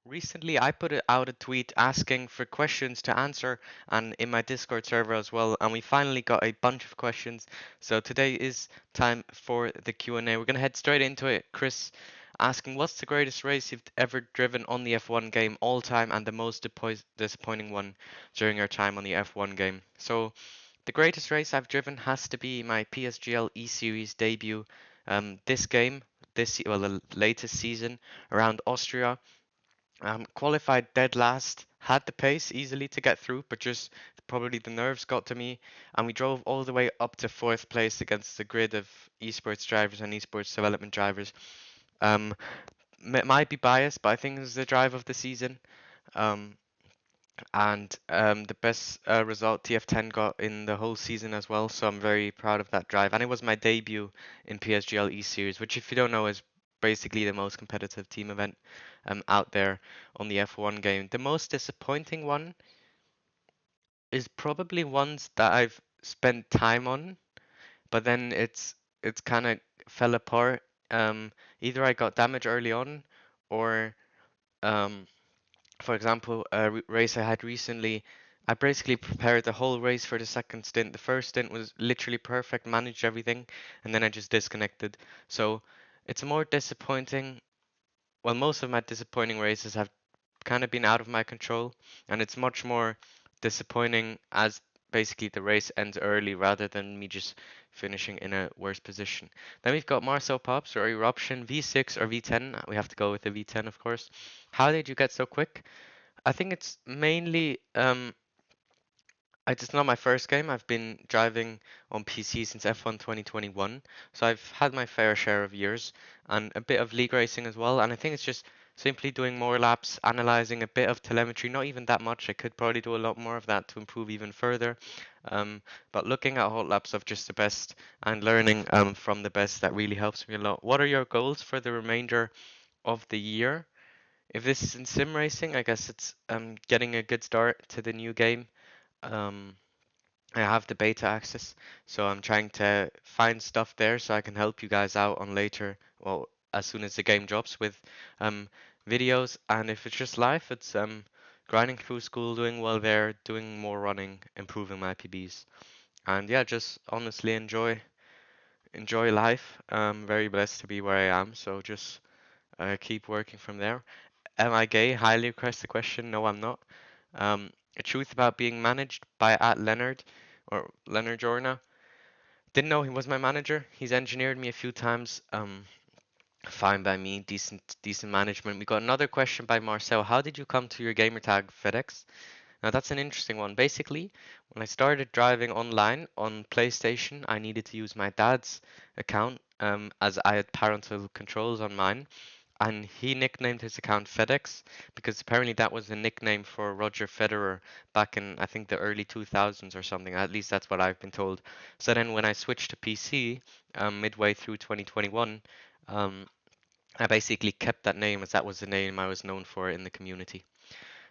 Recently, I put out a tweet asking for questions to answer, and in my Discord server as well, and we finally got a bunch of questions. So today is time for the Q&A. We're gonna head straight into it. Chris asking, what's the greatest race you've ever driven on the F1 game all time, and the most disappointing one during your time on the F1 game? So the greatest race I've driven has to be my PSGL E Series debut. This game, the latest season around Austria. Qualified dead last, had the pace easily to get through, but just probably the nerves got to me, and we drove all the way up to fourth place against the grid of esports drivers and esports development drivers. Um, might be biased, but I think it was the drive of the season. Um, and the best result TF10 got in the whole season as well, so I'm very proud of that drive. And it was my debut in PSGL E Series, which, if you don't know, is basically the most competitive team event out there on the F1 game. The most disappointing one is probably ones that I've spent time on, but then it's kind of fell apart. Either I got damage early on, or um, for example, a race I had recently, I basically prepared the whole race for the second stint. The first stint was literally perfect, managed everything, and then I just disconnected. So it's more disappointing. Well, most of my disappointing races have kind of been out of my control, and it's much more disappointing as basically the race ends early rather than me just finishing in a worse position. Then we've got Marcel Pops or Eruption V6 or V10. We have to go with the V10, of course. How did you get so quick? I think it's mainly it's not my first game. I've been driving on PC since F1 2021, so I've had my fair share of years and a bit of league racing as well. And I think it's just simply doing more laps, analyzing a bit of telemetry, not even that much. I could probably do a lot more of that to improve even further. But looking at hot laps of just the best and learning from the best, that really helps me a lot. What are your goals for the remainder of the year? If this is in sim racing, I guess it's getting a good start to the new game. Um, I have the beta access, so I'm trying to find stuff there so I can help you guys out on later, well, as soon as the game drops with um, videos. And if it's just live, it's grinding through school, doing well there, doing more running, improving my PBs, and yeah, just honestly enjoy life. Very blessed to be where I am, so just keep working from there. Am I gay? Highly request the question. No, I'm not. A truth about being managed by at Leonard or Leonard Jorna. Didn't know he was my manager. He's engineered me a few times. Fine by me. Decent management. We got another question by Marcel. How did you come to your gamer tag FedEx? Now that's an interesting one. Basically, when I started driving online on PlayStation, I needed to use my dad's account as I had parental controls on mine, and he nicknamed his account FedEx because apparently that was a nickname for Roger Federer back in, I think, the early 2000s or something. At least that's what I've been told. So then when I switched to PC midway through 2021, um, I basically kept that name as that was the name I was known for in the community.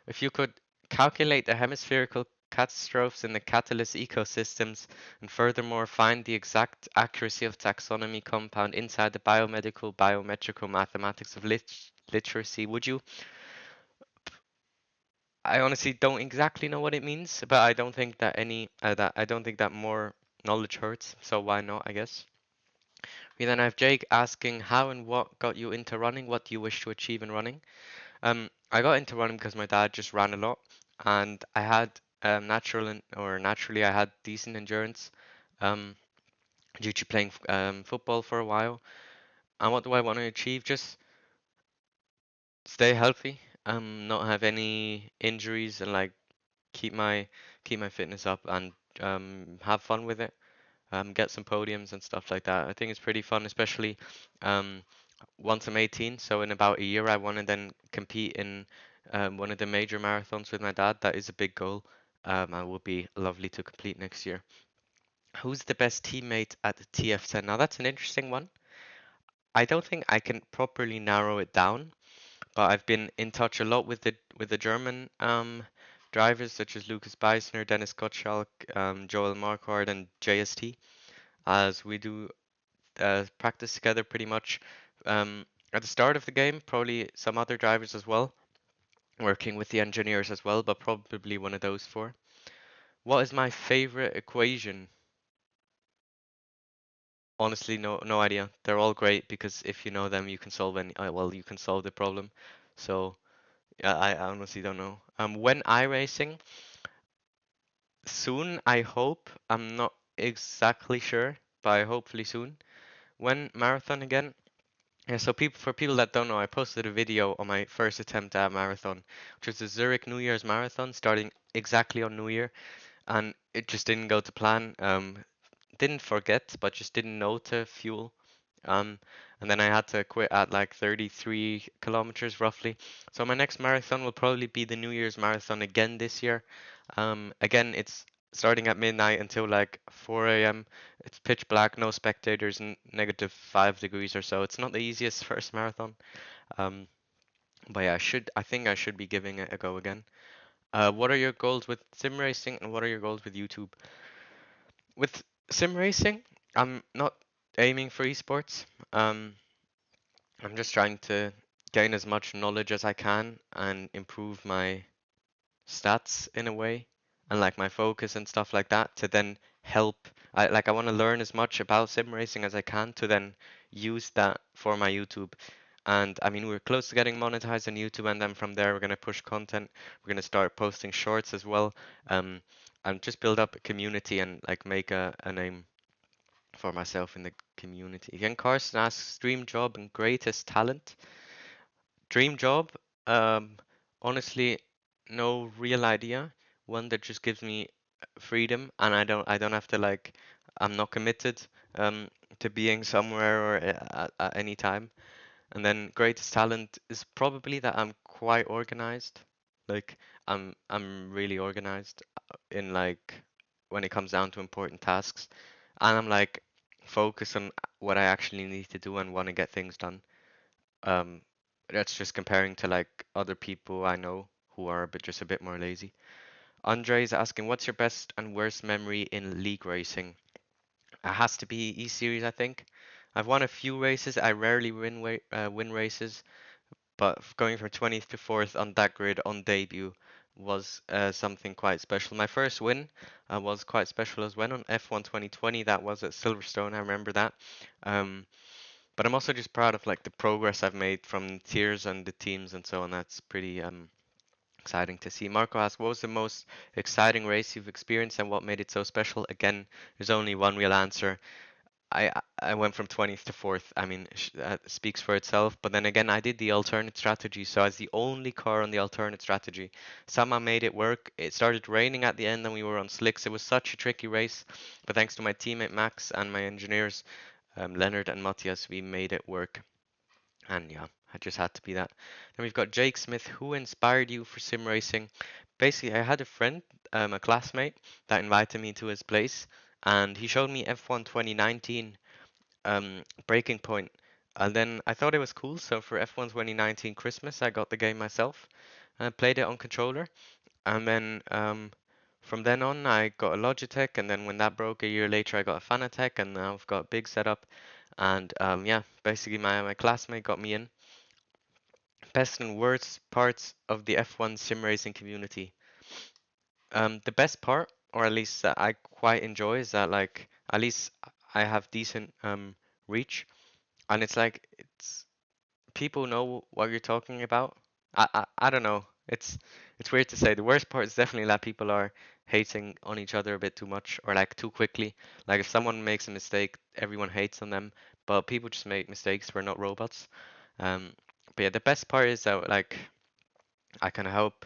If you could calculate the hemispherical catastrophes in the catalyst ecosystems and furthermore find the exact accuracy of taxonomy compound inside the biomedical biometrical mathematics of literacy, would you? I honestly don't exactly know what it means, but I don't think that I don't think that more knowledge hurts, so why not, I guess. We then have Jake asking how and what got you into running, what do you wish to achieve in running? I got into running because my dad just ran a lot, and I had naturally I had decent endurance, um, due to playing football for a while. And what do I want to achieve? Just stay healthy, not have any injuries, and like keep my keep my fitness up and have fun with it. Get some podiums and stuff like that. I think it's pretty fun, especially um, once I'm 18. So in about a year, I want to then compete in one of the major marathons with my dad. That is a big goal. And will be lovely to complete next year. Who's the best teammate at the TF10? Now that's an interesting one. I don't think I can properly narrow it down, but I've been in touch a lot with the German drivers such as Lucas Beisner, Dennis Gottschalk, Joel Marquardt, and JST, as we do practice together pretty much at the start of the game. Probably some other drivers as well. working with the engineers as well, but probably one of those four. What is my favorite equation? Honestly, no idea. They're all great because if you know them, you can solve well, you can solve the problem. So yeah, I honestly don't know. When iRacing, soon, I hope. I'm not exactly sure, but hopefully soon. When marathon again? Yeah, so for people that don't know, I posted a video on my first attempt at a marathon, which was the Zurich New Year's Marathon, starting exactly on New Year, and it just didn't go to plan. Didn't forget, but just didn't know to fuel. Um, and then I had to quit at like 33 kilometers roughly. So my next marathon will probably be the New Year's Marathon again this year. Again, it's starting at midnight until like 4 a.m. It's pitch black, no spectators, and -5 degrees or so. It's not the easiest first marathon. Um, but yeah, I think I should be giving it a go again. What are your goals with sim racing and what are your goals with YouTube? With sim racing, I'm not aiming for esports. I'm just trying to gain as much knowledge as I can and improve my stats in a way and like my focus and stuff like that to then help. I want to learn as much about sim racing as I can to then use that for my YouTube. And I mean, we're close to getting monetized on YouTube, and then from there, we're gonna push content. We're gonna start posting shorts as well, um, and just build up a community and like make a name for myself in the community. Again, Carson asks dream job and greatest talent. Dream job, um, honestly, no real idea. One that just gives me freedom, and I don't have to like, I'm not committed um to being somewhere or at any time. And then greatest talent is probably that I'm quite organized. Like I'm really organized in like when it comes down to important tasks, and I'm like focused on what I actually need to do and want to get things done. Um, that's just comparing to like other people I know who are just a bit more lazy. Andre is asking, what's your best and worst memory in league racing? It has to be E Series, I think. I've won a few races. I rarely win races, but going from 20th to 4th on that grid on debut was something quite special. My first win was quite special as well on F1 2020. That was at Silverstone. I remember that. Um, but I'm also just proud of like the progress I've made from tiers and the teams and so on. That's pretty exciting to see. Marco asked, what was the most exciting race you've experienced and what made it so special? Again, there's only one real answer. I went from 20th to 4th. I mean, that speaks for itself. But then again, I did the alternate strategy, so I was the only car on the alternate strategy. Somehow made it work. It started raining at the end, and we were on slicks. It was such a tricky race, but thanks to my teammate Max and my engineers, Leonard and Matthias, we made it work. And yeah, I just had to be that. Then we've got Jake Smith. Who inspired you for sim racing? Basically, I had a friend, a classmate, that invited me to his place, and he showed me F1 2019 Breaking Point. And then I thought it was cool, so for F1 2019 Christmas, I got the game myself and played it on controller. And then from then on, I got a Logitech, and then when that broke a year later, I got a Fanatec, and now I've got a big setup. And yeah, basically my classmate got me in. Best and worst parts of the F1 sim racing community. The best part, or at least that I quite enjoy, is that like at least I have decent reach, and it's like it's people know what you're talking about. I don't know. It's weird to say. The worst part is definitely that people are hating on each other a bit too much or like too quickly. Like if someone makes a mistake, everyone hates on them, but people just make mistakes. We're not robots. Um, but yeah, the best part is that like I can help.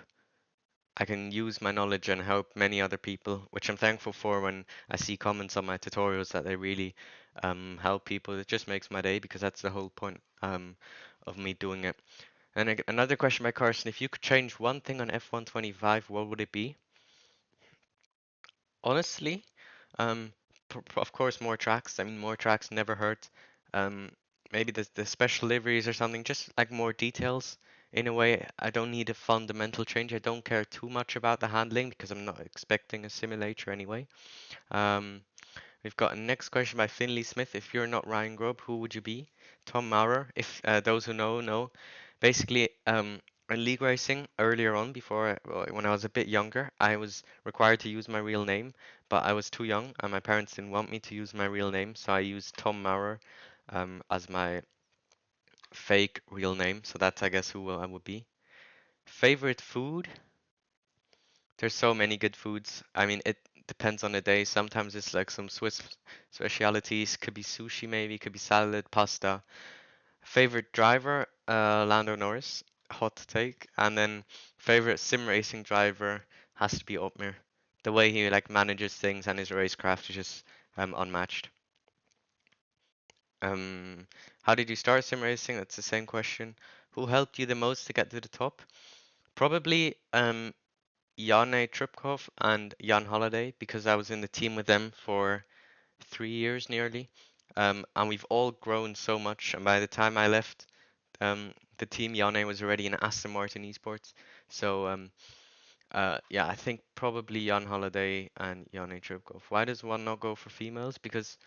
I can use my knowledge and help many other people, which I'm thankful for when I see comments on my tutorials that they really help people. It just makes my day because that's the whole point of me doing it. And another question by Carson, if you could change one thing on F125, what would it be? Honestly, um, of course, more tracks. I mean, more tracks never hurt. Um, maybe the special liveries or something, just like more details. In a way, I don't need a fundamental change. I don't care too much about the handling because I'm not expecting a simulator anyway. Um, we've got a next question by Finley Smith. If you're not Ryan Grubb, who would you be? Tom Maurer. If those who know, know. Basically, in league racing earlier on, when I was a bit younger, I was required to use my real name, but I was too young and my parents didn't want me to use my real name, so I used Tom Maurer as my fake real name. So that's, I guess, who I would be. Favorite food? There's so many good foods. I mean, it depends on the day. Sometimes it's like some Swiss specialities. Could be sushi, maybe. Could be salad, pasta. Favorite driver? Lando Norris. Hot take. And then favorite sim racing driver has to be Otmir. The way he like manages things and his racecraft is just unmatched. Um, how did you start sim racing? That's the same question. Who helped you the most to get to the top? Probably Jan Tripkov and Jan Holiday because I was in the team with them for 3 years nearly. And we've all grown so much. And by the time I left the team, Jan was already in Aston Martin Esports. So yeah, I think probably Jan Holiday and Jan Tripkov. Why does one not go for females? Because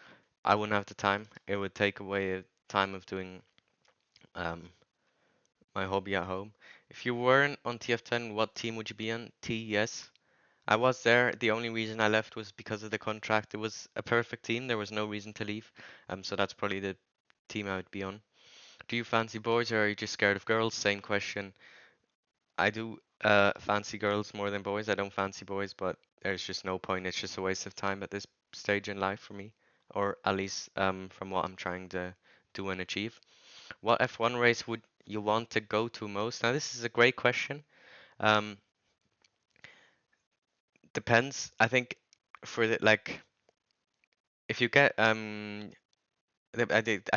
I wouldn't have the time. It would take away time of doing um, my hobby at home. If you weren't on TF10, what team would you be on? TES. I was there. The only reason I left was because of the contract. It was a perfect team. There was no reason to leave. So that's probably the team I would be on. Do you fancy boys or are you just scared of girls? Same question. I do fancy girls more than boys. I don't fancy boys, but there's just no point. It's just a waste of time at this stage in life for me, or at least from what I'm trying to do and achieve. What F1 race would you want to go to most? Now, this is a great question. Um, depends. I think for the like, if you get I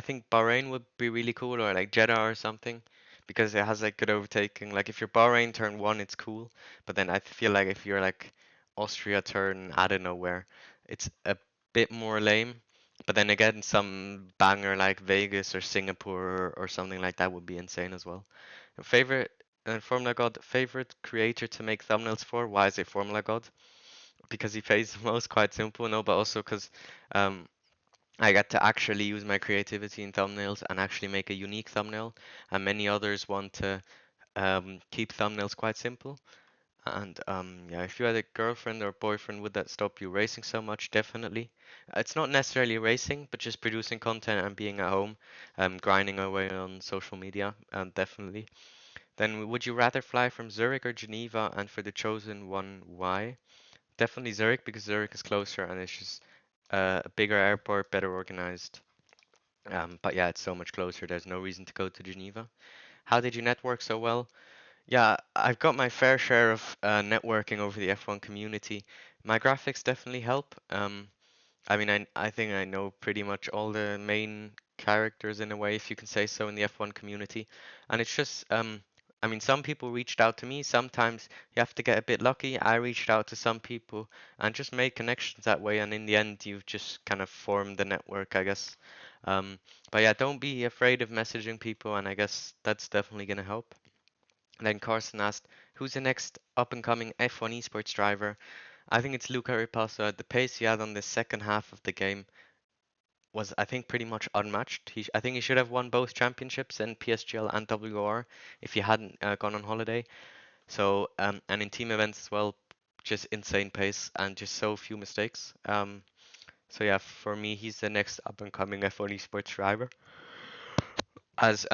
think Bahrain would be really cool, or like Jeddah or something, because it has like good overtaking. Like if you're Bahrain turn one, it's cool, but then I feel like if you're like Austria turn out of nowhere, it's a bit more lame. But then again, some banger like Vegas or Singapore or something like that would be insane as well. Favorite Formula God, favorite creator to make thumbnails for? Why is it Formula God? Because he pays the most, quite simple, no, but also because um I get to actually use my creativity in thumbnails and actually make a unique thumbnail, and many others want to keep thumbnails quite simple. And yeah, if you had a girlfriend or boyfriend, would that stop you racing so much? Definitely. It's not necessarily racing, but just producing content and being at home, grinding away on social media, definitely. Then, would you rather fly from Zurich or Geneva? And for the chosen one, why? Definitely Zurich because Zurich is closer and it's just a bigger airport, better organized. But yeah, it's so much closer. There's no reason to go to Geneva. How did you network so well? Yeah, I've got my fair share of networking over the F1 community. My graphics definitely help. I mean, I think I know pretty much all the main characters in a way, if you can say so, in the F1 community. And it's just, I mean, some people reached out to me. Sometimes you have to get a bit lucky. I reached out to some people and just made connections that way. And in the end, you've just kind of formed the network, I guess. But yeah, don't be afraid of messaging people, and I guess that's definitely going to help. And then Carson asked, who's the next up and coming F1 esports driver? I think it's Luca Ripasso. The pace he had on the second half of the game was, I think, pretty much unmatched. I think he should have won both championships in PSGL and WR if he hadn't gone on holiday. So, and in team events as well, just insane pace and just so few mistakes. So yeah, for me, he's the next up and coming F1 esports driver. As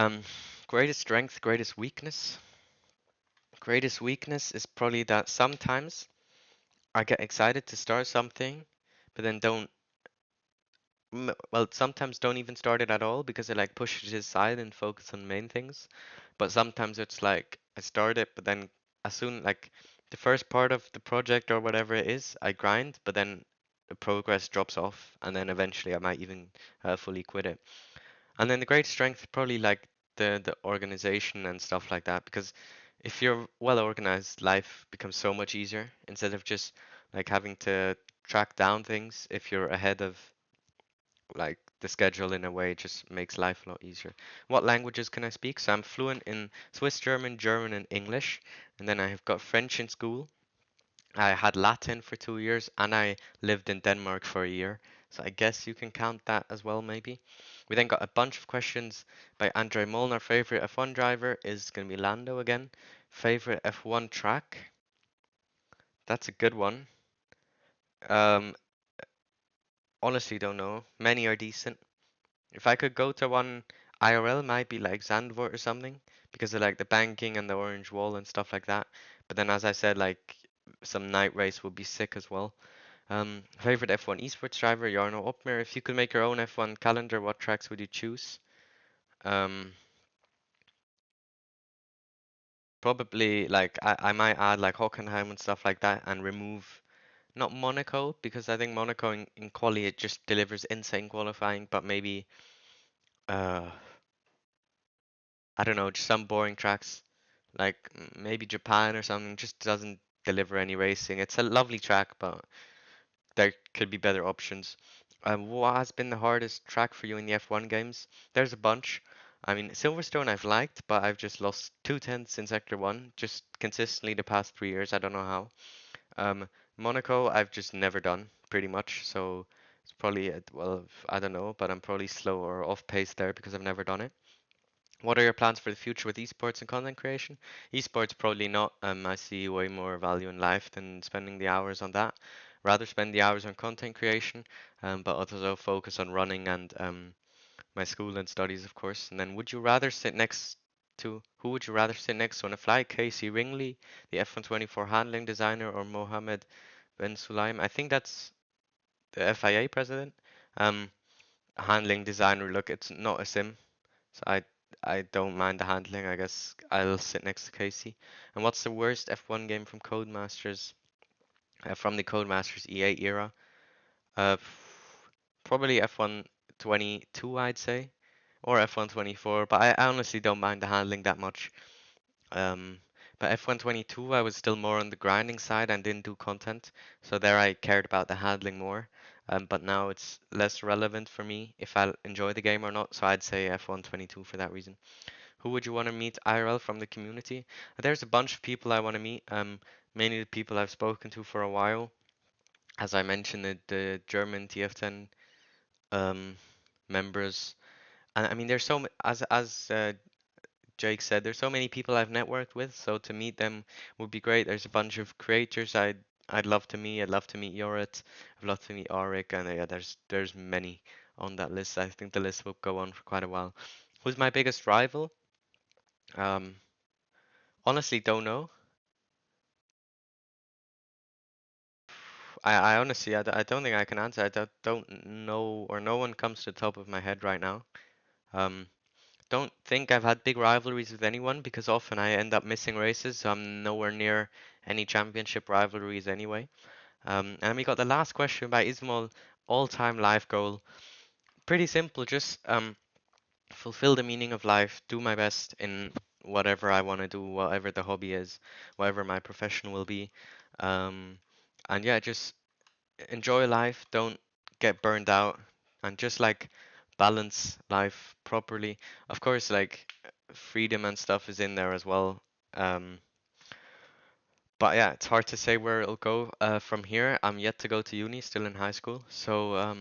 greatest strength, greatest weakness. Greatest weakness is probably that sometimes I get excited to start something, but then don't well, sometimes don't even start it at all because I like push it aside and focus on main things. But sometimes it's like I start it, but then as soon like the first part of the project or whatever it is, I grind, but then the progress drops off, and then eventually I might even fully quit it. And then the great strength probably like the organization and stuff like that because if you're well organized, life becomes so much easier instead of just like having to track down things. If you're ahead of like the schedule in a way, it just makes life a lot easier. What languages can I speak? So I'm fluent in Swiss German, German, and English, and then I have got French in school. I had Latin for 2 years, and I lived in Denmark for a year. So I guess you can count that as well, maybe. We then got a bunch of questions by Andre Molnar. Favorite F1 driver is going to be Lando again. Favorite F1 track? That's a good one. Um, Honestly don't know. Many are decent. If I could go to one IRL, might be like Zandvoort or something, because of like the banking and the orange wall and stuff like that. But then, as I said, like some night race would be sick as well. Favorite F1 esports driver, Jarno Opmer. If you could make your own F1 calendar, what tracks would you choose? Um, Probably like I might add like Hockenheim and stuff like that, and remove not Monaco, because I think Monaco in quali it just delivers insane qualifying, but maybe uh I don't know, just some boring tracks like maybe Japan or something just doesn't deliver any racing. It's a lovely track, but there could be better options. What has been the hardest track for you in the F1 games? There's a bunch. I mean, Silverstone I've liked, but I've just lost 2/10 in Sector 1, just consistently the past 3 years. I don't know how. Monaco I've just never done, pretty much. So it's probably, well, I don't know, but I'm probably slow or off pace there because I've never done it. What are your plans for the future with esports and content creation? Esports probably not. I see way more value in life than spending the hours on that. Rather spend the hours on content creation, but also focus on running and my school and studies, of course. And then, who would you rather sit next to on a flight? Casey Ringley, the F124 handling designer, or Mohammed Ben Sulaim? I think that's the FIA president. Um, Handling designer. Look, it's not a sim. So I don't mind the handling. I guess I'll sit next to Casey. And what's the worst F1 game from Codemasters? From the Codemasters EA era? Uh, Probably F1 22, I'd say, or F1 24. But I honestly don't mind the handling that much. Um, but F1 22, I was still more on the grinding side and didn't do content, so there I cared about the handling more. But now it's less relevant for me if I enjoy the game or not. So I'd say F1 22 for that reason. Who would you want to meet IRL from the community? There's a bunch of people I want to meet. Mainly the people I've spoken to for a while. As I mentioned, the German TF10 um, members. And I mean, there's as Jake said, there's so many people I've networked with. So to meet them would be great. There's a bunch of creators I'd love to meet. I'd love to meet Yorit. I'd love to meet Auric, and yeah, there's many on that list. I think the list will go on for quite a while. Who's my biggest rival? Um, Honestly, don't know. I honestly, I don't think I can answer. Don't know, or no one comes to the top of my head right now. Um, don't think I've had big rivalries with anyone because often I end up missing races, so I'm nowhere near any championship rivalries anyway. And we got the last question by Ismail, all-time life goal. Pretty simple, just fulfill the meaning of life, do my best in whatever I want to do, whatever the hobby is, whatever my profession will be. Um, and yeah, just enjoy life, don't get burned out, and just like balance life properly. Of course, like freedom and stuff is in there as well. Um, but yeah, it's hard to say where it'll go from here. I'm yet to go to uni, still in high school. So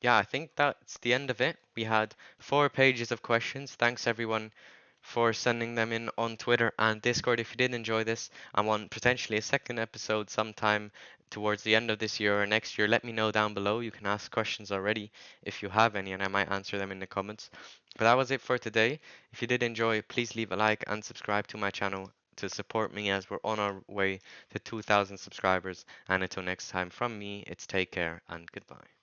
yeah, I think that's the end of it. We had 4 pages of questions. Thanks everyone for sending them in on Twitter and Discord. If you did enjoy this and want potentially a second episode sometime towards the end of this year or next year, let me know down below. You can ask questions already if you have any, and I might answer them in the comments. But that was it for today. If you did enjoy, please leave a like and subscribe to my channel to support me as we're on our way to 2,000 subscribers. And until next time, from me, it's take care and goodbye.